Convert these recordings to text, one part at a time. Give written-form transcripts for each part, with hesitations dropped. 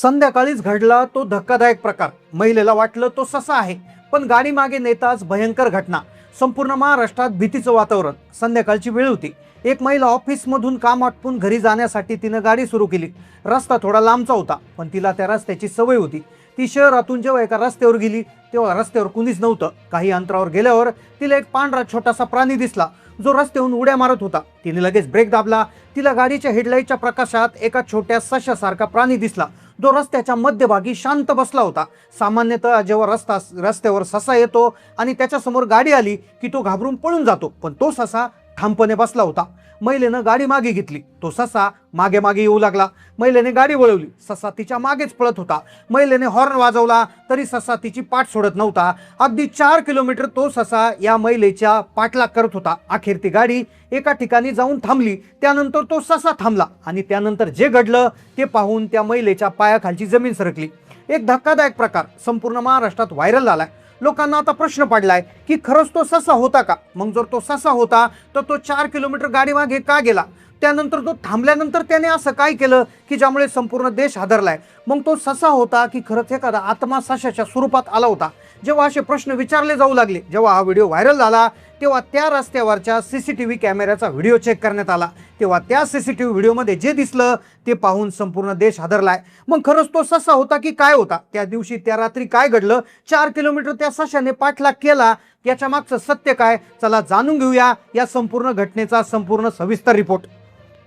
संध्याकाळीच घडला तो धक्कादायक प्रकार। महिलेला वाटलं तो ससा आहे, पण गाडी मागे नेताच भयंकर घटना। संपूर्ण महाराष्ट्रात भीतीचं वातावरण। संध्याकाळची वेळ होती। एक महिला ऑफिस मधून काम आटपून घरी जाण्यासाठी तिनं गाडी सुरू केली। रस्ता थोडा लांबचा होता, पण तिला त्या रस्त्याची सवय होती। ती शहरातून जेव्हा एका रस्त्यावर गेली तेव्हा रस्त्यावर कुणीच नव्हतं। काही अंतरावर गेल्यावर तिला एक पांढरा छोटासा प्राणी दिसला, जो रस्त्यावरून उड्या मारत होता। तिने लगेच ब्रेक दाबला। तिला गाडीच्या हेडलाईटच्या प्रकाशात एका छोट्या सशासारखा प्राणी दिसला, जो रस्त्याच्या मध्यभागी शांत बसला होता। सामान्यतः जेव्हा रस्त्यावर ससा येतो आणि त्याच्या समोर गाडी आली की तो घाबरून पळून जातो, पण तो ससा ठामपणे बसला होता। महिलेनं गाडी मागे घेतली। तो ससा मागे मागे येऊ लागला। महिलेने गाडी वळवली। ससा तिच्या मागेच पळत होता। महिलेने हॉर्न वाजवला तरी ससा तिची पाठ सोडत नव्हता। अगदी 4 किलोमीटर तो ससा या महिलेच्या पाठलाग करत होता। अखेर ती गाडी एका ठिकाणी जाऊन थांबली। त्यानंतर तो ससा थांबला आणि त्यानंतर जे घडलं ते पाहून त्या महिलेच्या पायाखालची जमीन सरकली। एक धक्कादायक प्रकार संपूर्ण महाराष्ट्रात व्हायरल झालाय। लोकांना आता प्रश्न पडलाय की खरंच तो ससा होता का? मग जर तो ससा होता तर तो 4 किलोमीटर गाडी मागे का गेला? त्यानंतर तो थांबल्यानंतर त्याने असं काय केलं की ज्यामुळे संपूर्ण देश हादरलाय? मग तो ससा होता की खरंच एखादा आत्मा सशाच्या स्वरूपात आला होता? जेव्हा असे प्रश्न विचारले जाऊ लागले, जेव्हा हा व्हिडिओ व्हायरल झाला, तेव्हा त्या रस्त्यावरच्या सीसीटीव्ही कॅमेऱ्याचा व्हिडिओ चेक करण्यात आला। तेव्हा त्या सीसीटीव्ही व्हिडिओमध्ये जे दिसलं ते पाहून संपूर्ण देश हादरलाय। मग खरंच तो ससा होता की काय होता? त्या दिवशी त्या रात्री काय घडलं? 4 किलोमीटर त्या सशाने पाठलाग केला, याच्या मागचं सत्य काय? चला जाणून घेऊया या संपूर्ण घटनेचा संपूर्ण सविस्तर रिपोर्ट।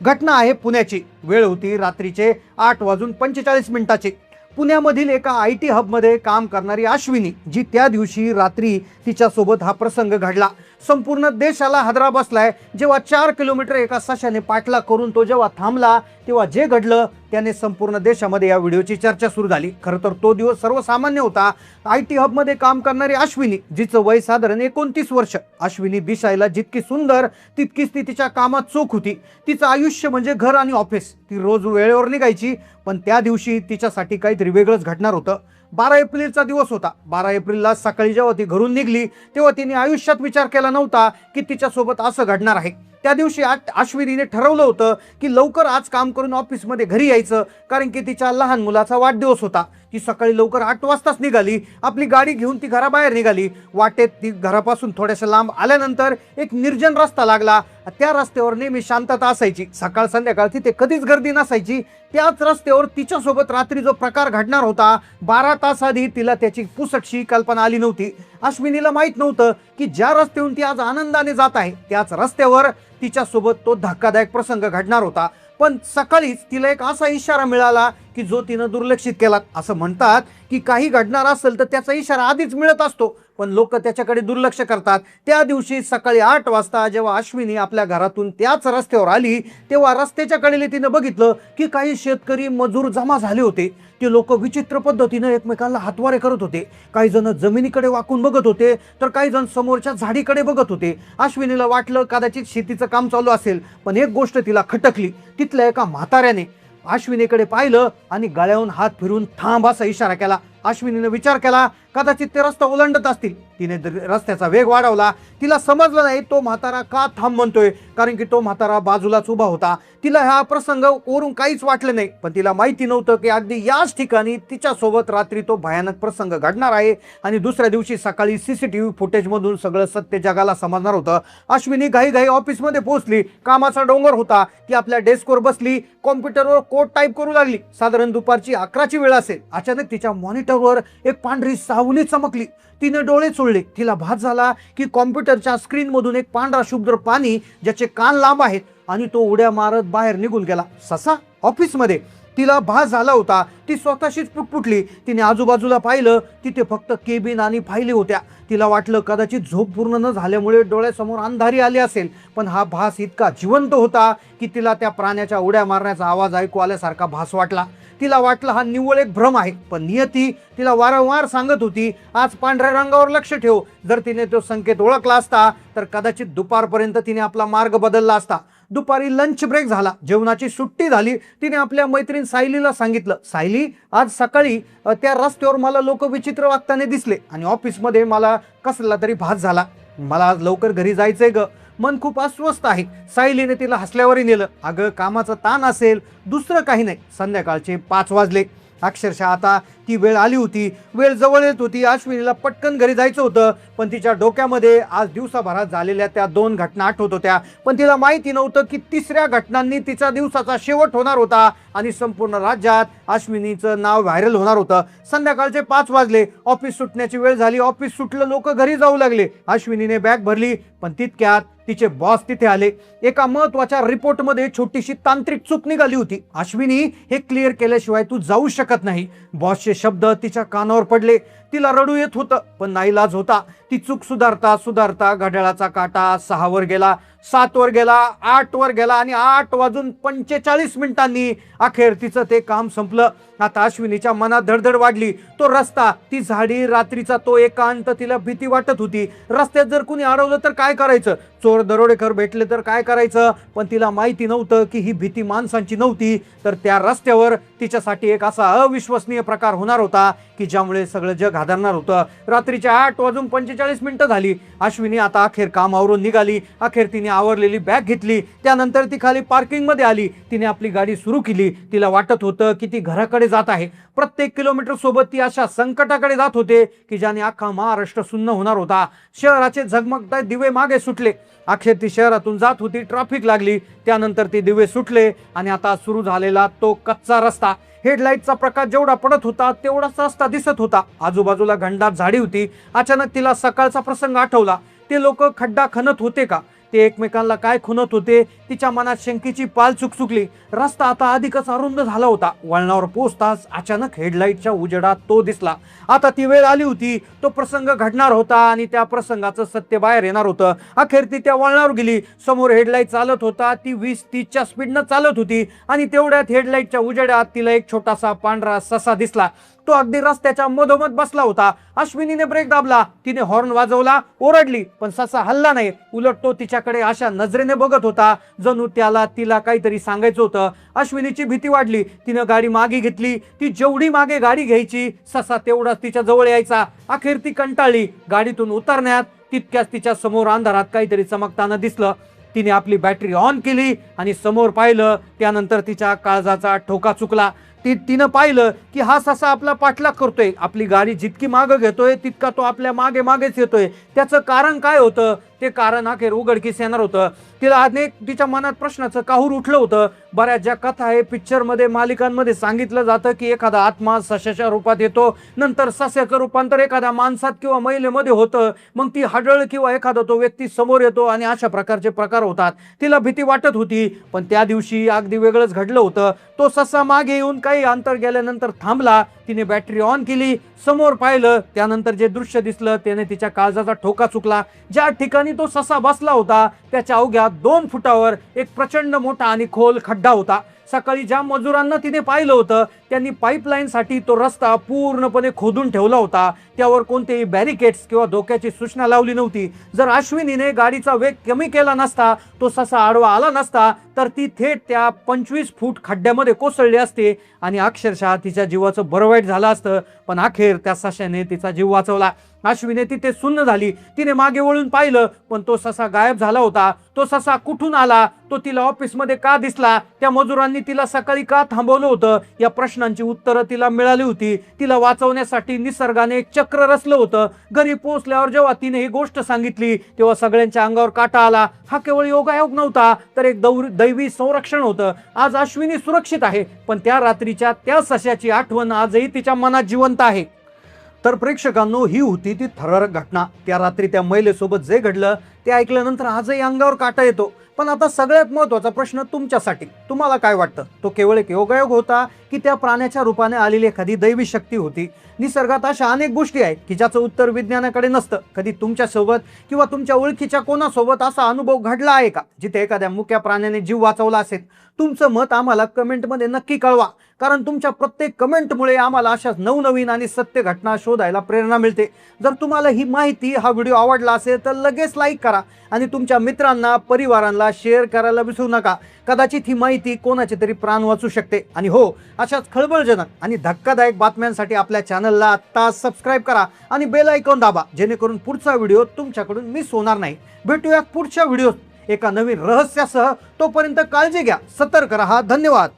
घटना आहे पुण्याची। वेळ होती रात्रीचे 8:45 पुण्यामधील एका IT हबमध्ये काम करणारी अश्विनी, जी त्या दिवशी रात्री तिच्यासोबत हा प्रसंग घडला। संपूर्ण देशाला हादरा बसलाय। जेव्हा 4 किलोमीटर एका सशाने पाठलाग करून तो जेव्हा थांबला तेव्हा जे घडलं त्याने संपूर्ण देशामध्ये या व्हिडिओची चर्चा सुरू झाली। खरं तर तो दिवस सर्वसामान्य होता। IT हबमध्ये काम करणारी अश्विनी, जिचं वय साधारण 29 वर्ष। अश्विनी दिसायला जितकी सुंदर तितकीच ती तिच्या कामात चोख होती। तिचं आयुष्य म्हणजे घर आणि ऑफिस। ती रोज वेळेवर निघायची, पण त्या दिवशी तिच्यासाठी काहीतरी वेगळंच घडणार होतं। 12 एप्रिलचा दिवस होता। 12 एप्रिलला सकाळी जेव्हा ती घरून निघली तेव्हा तिने आयुष्यात विचार केला नव्हता की तिच्यासोबत असं घडणार आहे। त्या दिवशी अश्विनीने ठरवलं होतं की लवकर आज काम करून ऑफिसमध्ये घरी यायचं, कारण की तिच्या लहान मुलाचा वाढदिवस होता। ती सकाळी लवकर 8 वाजताच निघाली। आपली गाडी घेऊन ती घराबाहेर निघाली। वाटेत ती घरापासून थोड्याशा लांब आल्यानंतर एक निर्जन रस्ता लागला। त्या रस्त्यावर नेहमी शांतता असायची। सकाळ संध्याकाळ तिथे कधीच गर्दी नसायची। त्याच रस्त्यावर तिच्यासोबत रात्री जो प्रकार घडणार होता, 12 तास आधी तिला त्याची पुसटशी कल्पना आली नव्हती। अश्विनीला माहित नव्हतं की ज्या रस्त्यावरून ती आज आनंदाने जात आहे त्याच रस्त्यावर तिच्यासोबत तो धक्कादायक प्रसंग घडणार होता। पण सकाळीच तिला एक असा इशारा मिळाला की जो तिनं दुर्लक्षित केला। असं म्हणतात की काही घडणार असेल तर त्याचा इशारा आधीच मिळत असतो, पण लोक त्याच्याकडे दुर्लक्ष करतात। त्या दिवशी सकाळी 8 वाजता जेव्हा अश्विनी आपल्या घरातून त्याच रस्त्यावर आली तेव्हा रस्त्याच्या कडेला तिनं बघितलं की काही शेतकरी मजूर जमा झाले होते। ते लोक विचित्र पद्धतीनं एकमेकांना हातवारे करत होते। काही जण जमिनीकडे वाकून बघत होते, तर काही जण समोरच्या झाडीकडे बघत होते। अश्विनीला वाटलं कदाचित शेतीचं काम चालू असेल, पण एक गोष्ट तिला खटकली। तिथल्या एका म्हाताऱ्याने अश्विनीकडे पाहिलं आणि गळ्यावरून हात फिरून थांब असा इशारा केला। अश्विनीने विचार केला कदाचित ते रस्ता ओलांडत असतील। तिने रस्त्याचा वेग वाढवला। तिला समजलं नाही तो म्हातारा का थांब म्हणतोय, कारण की तो म्हातारा बाजूलाच उभा होता। तिला हा प्रसंग वरून काहीच वाटलं नाही, पण तिला माहिती नव्हतं की अगदी याच ठिकाणी तिच्यासोबत रात्री तो भयानक प्रसंग घडणार आहे आणि दुसऱ्या दिवशी सकाळी सीसीटीव्ही फुटेजमधून सगळं सत्य जगाला समजणार होतं। अश्विनी घाईघाई ऑफिसमध्ये पोहोचली। कामाचा डोंगर होता। ती आपल्या डेस्कवर बसली, कॉम्प्युटरवर कोड टाईप करू लागली। साधारण दुपारची 11ची वेळ असेल। अचानक तिच्या मॉनिटरवर एक पांढरी सावली चमकली। तिने डोळे चोळले। तिला भास झाला की कॉम्प्युटरच्या स्क्रीन मधून एक पांढरा शुभ्र प्राणी, ज्याचे कान लांब आहेत आणि तो उड्या मारत बाहेर निघून गेला। ससा ऑफिसमध्ये तिला भास झाला होता। ती स्वतःशीच पुटपुटली। तिने आजूबाजूला पाहिलं, तिथे फक्त केबिन आणि फायली होत्या। तिला वाटलं कदाचित झोप पूर्ण न झाल्यामुळे डोळ्यासमोर अंधारी आली असेल, पण हा भास इतका जिवंत होता की तिला त्या प्राण्याच्या उड्या मारण्याचा आवाज ऐकू आल्यासारखा भास वाटला। तिला वाटलं हा निव्वळ एक भ्रम आहे, पण नियती तिला वारंवार सांगत होती आज पांढऱ्या रंगावर लक्ष ठेव। जर तिने तो संकेत ओळखला असता तर कदाचित दुपारपर्यंत तिने आपला मार्ग बदलला असता। दुपारी लंच ब्रेक झाला, जेवणाची सुट्टी झाली। तिने आपल्या मैत्रीण सायलीला सांगितलं, सायली आज सकाळी त्या रस्त्यावर मला लोक विचित्र वागताना दिसले आणि ऑफिसमध्ये मला कसला तरी भास झाला। मला आज लवकर घरी जायचंय ग, मन खूप अस्वस्थ आहे। सायलीने तिला हसल्यावरही नेलं। अगं कामाचा ताण असेल, दुसरं काही नाही। संध्याकाळचे 5 वाजले। अक्षरशः आता ती वेळ आली होती, वेळ जवळ येत होती. अश्विनीला पटकन घरी जायचं होतं, पण तिच्या डोक्यामध्ये आज दिवसाभरात झालेल्या त्या 2 घटना आठवत होत्या. पण तिला माहिती नव्हतं की तिसऱ्या घटनांनी तिचा दिवसाचा शेवट होणार होता आणि संपूर्ण राज्यात अश्विनीचं नाव व्हायरल होणार होतं. संध्याकाळचे 5 वाजले, ऑफिस सुटण्याची वेळ झाली. ऑफिस सुटलं, लोक घरी जाऊ लागले. अश्विनीने बॅग भरली, पण तितक्यात तिचे बॉस तिथे आले. एका महत्वाच्या रिपोर्टमध्ये छोटीशी तांत्रिक चूक निघाली होती. अश्विनी, हे क्लिअर केल्याशिवाय तू जाऊ शकत नाही. बॉसचे शब्द तिच्या कानावर पडले. तिला रडू येत होतं, पण नाईलाज होता. ती चूक सुधारता सुधारता घड्याळाचा काटा 6 वर गेला, 7 वर गेला, 8 वर गेला आणि 8:45 अखेर तिचं ते काम संपलं. आता अश्विनीच्या मनात धडधड वाढली. तो रस्ता, ती झाडी, रात्रीचा तो एकांत, तिला भीती वाटत होती. रस्त्यात जर कुणी अडवलं तर काय करायचं? चोर दरोडेखोर भेटले तर काय करायचं? पण तिला माहिती नव्हतं की ही भीती माणसांची नव्हती, तर त्या रस्त्यावर तिच्यासाठी एक असा अविश्वसनीय प्रकार होणार होता की ज्यामुळे सगळं जग हादरणार होतं. रात्रीच्या 8:45 झाली. अश्विनी आता अखेर कामावरून निघाली. अखेर तिने आवरलेली बॅग घेतली. त्यानंतर ती खाली पार्किंग मध्ये आली. तिने आपली गाडी सुरू केली. तिला वाटत होतं की ती घराकडे जात आहे. प्रत्येक किलोमीटर सोबत ती अशा संकटाकडे जात होते की ज्याने अख्खा महाराष्ट्र सुन्न होणार होता. शहराचे झगमगते दिवे मागे सुटले. अखेर ती शहरातून जात होती. ट्रॅफिक लागली. त्यानंतर ते दिवे सुटले आणि आता सुरू झालेला तो कच्चा रस्ता. हेडलाईटचा प्रकाश जेवढा पडत होता तेवढाच रस्ता दिसत होता. आजूबाजूला घनदाट झाडी होती. अचानक तिला सकाळचा प्रसंग आठवला. ते लोक खड्डा खणत होते का? ते एकमेकांना काय खुणत होते? तिच्या मनात शंकेची पाल चुकचुकली. रस्ता आता अधिकच अरुंद झाला होता. वळणावर पोहोचताच अचानक हेडलाईटच्या उजेडात तो दिसला. आता ती वेळ आली होती. तो प्रसंग घडणार होता आणि त्या प्रसंगाचं सत्य बाहेर येणार होतं. अखेर ती त्या वळणावर गेली. समोर हेडलाईट चालत होता. ती 20-30च्या स्पीडनं चालत होती आणि तेवढ्यात हेडलाईटच्या उजेडात तिला एक छोटासा पांढरा ससा दिसला. तो अगदी रस्त्याच्या मधोमध बसला होता. अश्विनीने ब्रेक दाबला. तिने हॉर्न वाजवला, ओरडली, पण ससा हल्ला नाही. उलट तो तिच्याकडे अशा नजरेने बघत होता जणू त्याला तिला काहीतरी सांगायचं होतं. अश्विनीची भीती वाढली. तिने गाडी मागे घेतली. ती जेवढी मागे गाडी घ्यायची, ससा तेवढाच तिच्या जवळ यायचा. अखेर ती कंटाळली. गाडीतून उतरण्यात तितक्याच तिच्या समोर अंधारात काहीतरी चमकताना दिसलं. तिने आपली बॅटरी ऑन केली आणि समोर पाहिलं. त्यानंतर तिच्या काळजाचा ठोका चुकला. तिनं पाहिलं की हा ससा आपला पाठलाग करतोय. आपली गाडी जितकी मागे घेतोय तितका तो आपल्या मागे मागेच येतोय. त्याचं कारण काय होतं? ते कारण अखेर उघडकीस येणार होतं. तिला अनेक तिच्या मनात प्रश्नाचं काहूर उठलं होतं. बऱ्याच ज्या कथा आहे, पिक्चरमध्ये, मालिकांमध्ये सांगितलं जातं की एखादा आत्मा सशाच्या रूपात येतो, नंतर सस्याचं रूपांतर एखाद्या माणसात किंवा महिलेमध्ये होतं, मग ती हडळ किंवा एखादा तो व्यक्ती समोर येतो आणि अशा प्रकारचे प्रकार होतात. तिला भीती वाटत होती. पण त्या दिवशी अगदी वेगळंच घडलं होतं. तो ससा मागे येऊन काही अंतर गेल्यानंतर थांबला. तिने बॅटरी ऑन केली, समोर पाहिलं. त्यानंतर जे दृश्य दिसलं त्याने तिच्या काळजाचा ठोका चुकला. ज्या ठिकाणी तो ससा बसला होता त्याच्या अवघ्या 2 फुटावर एक प्रचंड मोठा आणि खोल खड्डा होता. सकाळी ज्या मजुरांना तिने पाहिलं होतं त्यांनी पाईपलाईन साठी तो रस्ता पूर्णपणे खोदून ठेवला होता. त्यावर कोणतेही बॅरिकेड्स किंवा धोक्याची सूचना लावली नव्हती. जर अश्विनीने गाडीचा वेग कमी केला नसता, तो ससा आडवा आला नसता, तर ती थेट त्या 25 फूट खड्ड्यामध्ये कोसळली असते आणि अक्षरशः तिच्या जीवाचं बरं वाईट झालं असतं. पण अखेर त्या सशाने तिचा जीव वाचवला. अश्विनी तिथे सुन्न झाली. तिने मागे वळून पाहिलं, पण तो ससा गायब झाला होता. तो ससा कुठून आला? तो तिला ऑफिसमध्ये का दिसला? त्या मजुरांनी तिला सकाळी का थांबवलं होतं? या प्रश्नांची उत्तरं तिला मिळाली होती. तिला वाचवण्यासाठी निसर्गाने एक चक्र रचलं होतं. घरी पोहोचल्यावर जेव्हा तिने ही गोष्ट सांगितली तेव्हा सगळ्यांच्या अंगावर काटा आला. हा केवळ योगायोग नव्हता, तर एक दैवी संरक्षण होतं. आज अश्विनी सुरक्षित आहे, पण त्या रात्रीच्या त्या सशाची आठवण आजही तिच्या मनात जिवंत आहे. तर प्रेक्षकांनो, ही होती ती थरारक घटना. त्या रात्री त्या महिलेसोबत जे घडलं ते ऐकल्यानंतर आजही अंगावर काटा येतो. पण आता सगळ्यात महत्त्वाचा प्रश्न तुमच्यासाठी, तुम्हाला काय वाटतं? तो केवळ एक योगायोग होता की त्या प्राण्याच्या रूपाने आलेली एखादी दैवी शक्ती होती? निसर्गात अशा अनेक गोष्टी आहेत की ज्याचं उत्तर विज्ञानाकडे नसतं. कधी तुमच्यासोबत किंवा तुमच्या ओळखीच्या कोणासोबत असा अनुभव घडला आहे का जिथे एखाद्या मुक्या प्राण्याने जीव वाचवला असेल? तुमचं मत आम्हाला कमेंटमध्ये नक्की कळवा, कारण तुमच्या प्रत्येक कमेंटमुळे आम्हाला अशा नवनवीन आणि सत्य घटना शोधायला प्रेरणा मिळते. जर तुम्हाला ही माहिती, हा व्हिडिओ आवडला असेल तर लगेच लाईक करा आणि तुमच्या मित्रांना, परिवारांना शेअर करायला विसरू नका. कदाचित ही माहिती कोणाचे तरी प्राण वाचू शकते. आणि हो, अशाच खळबळजनक आणि धक्कादायक बातम्यांसाठी आपल्या चॅनलला आत्ता सबस्क्राईब करा आणि बेल आयकॉन दाबा, जेणेकरून पुढचा व्हिडिओ तुमच्याकडून मिस होणार नाही. भेटूया पुढच्या व्हिडिओत एका नवीन रहस्यासह. तोपर्यंत काळजी घ्या, सतर्क रहा. धन्यवाद.